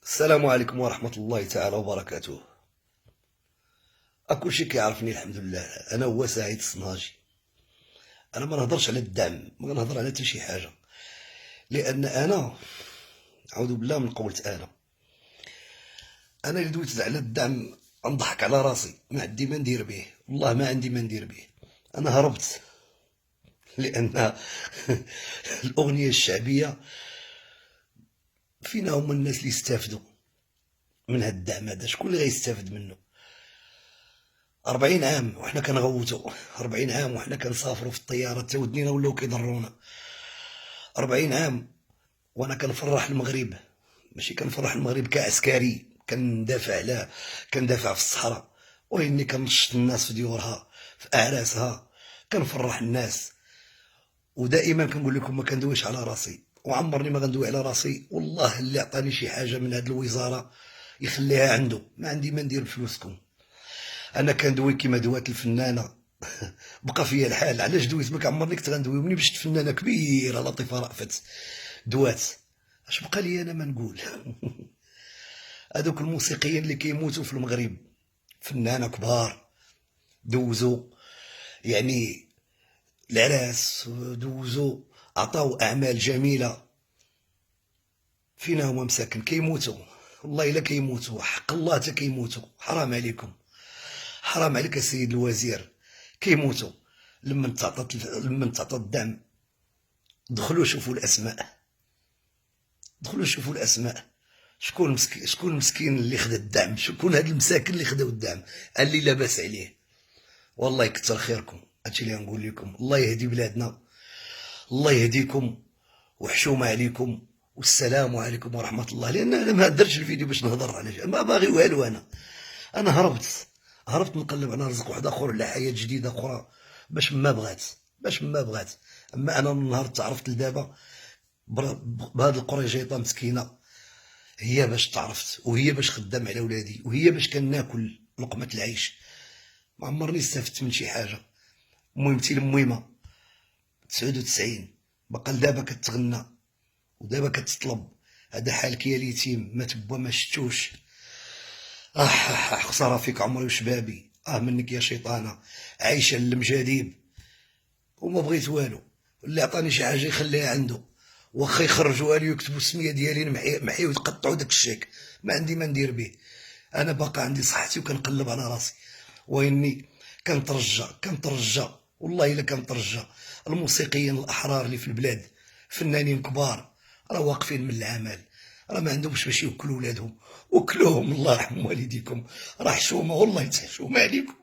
السلام عليكم ورحمة الله تعالى وبركاته. أكل شي كيعرفني الحمد لله. أنا هو سعيد الصناجي. أنا ما نهضرش على الدعم، ما نهضر على حتى شي حاجة، لأن أنا أعوذ بالله من قولت أنا اللي دويت على الدعم نضحك على راسي، ما عندي ما ندير به، والله ما عندي ما ندير به. أنا هربت لأن الأغنية الشعبية فينا هما الناس اللي يستافدوا من هاد الدعم هذا. شكون اللي غيستافد منه؟ 40 عام وحنا كنغوتو، 40 عام وحنا كنسافروا في الطيارة تا ودنينا ولاو كيضرونا، 40 عام وانا كنفرح المغرب، ماشي كنفرح المغرب كعسكري، كندافع في الصحراء، واني كنشط الناس في ديورها في اعراسها، كنفرح الناس. ودائما كنقول لكم ما كندويش على راسي، وعمرني ما غندوي على راسي. والله اللي عطاني شي حاجه من هذه الوزاره يخليها عنده، ما عندي ما ندير بفلوسكم. انا كندوي كيما دوات الفنانه بقى فيا الحال. علاش دويت؟ ما عمرني كنت غندوي. ملي مشت فنانه كبيره لطيفه رأفت دوات، اش بقى لي انا ما نقول؟ هذوك الموسيقيين اللي كيموتوا في المغرب، فنانه كبار دوزوا يعني العراس، دوزوا عطاو اعمال جميله، فينا هما مساكن كيموتوا. والله الا كيموتوا، حق الله تا كيموتوا. حرام عليكم، حرام عليك السيد الوزير، كيموتوا. لما تعطى الدعم، دخلوا شوفوا الاسماء، دخلوا شوفوا الاسماء. شكون المسكين اللي خدا الدعم؟ شكون هاد المساكن اللي خداو الدعم؟ اللي لاباس عليه. والله يكثر خيركم. هادشي اللي غنقول لكم. الله يهدي بلادنا، الله يهديكم، وحشومه عليكم، والسلام عليكم ورحمه الله. لان انا ما درتش الفيديو باش نهضر على ما باغي والو. انا هربت نقلب على رزق واحد اخر، على حياه جديده اخرى، باش ما بغات. اما انا من نهار تعرفت لدابا بهاد القريجيطه مسكينه، هي باش تعرفت، وهي باش خدام على ولادي، وهي باش كناكل لقمه العيش. ما عمرني استفدت من شي حاجه. مهمتي المهمه 99 باقا لدابا كتغنى، ودابا كتطلب. هذا حالك يا اليتيم، ما تبا ما شتوش. خساره فيك عمري وشبابي. منك يا شيطانه، عايشه المجاديب وما بغيت والو. اللي عطاني شي حاجه يخليها عنده، واخا يخرجوها لي ويكتبوا السميه ديالي نمحي ويقطعوا داك الشيك، ما عندي ما ندير به. انا باقا عندي صحتي وكنقلب على راسي، واني كنترجى والله الا كنترجى الموسيقيين الاحرار اللي في البلاد، فنانين كبار راه واقفين من العمل، راه ما عندهمش باش يوكلوا ولادهم، وكلوهم الله يرحم والديكم، راه حشومه والله تحشومه عليكم.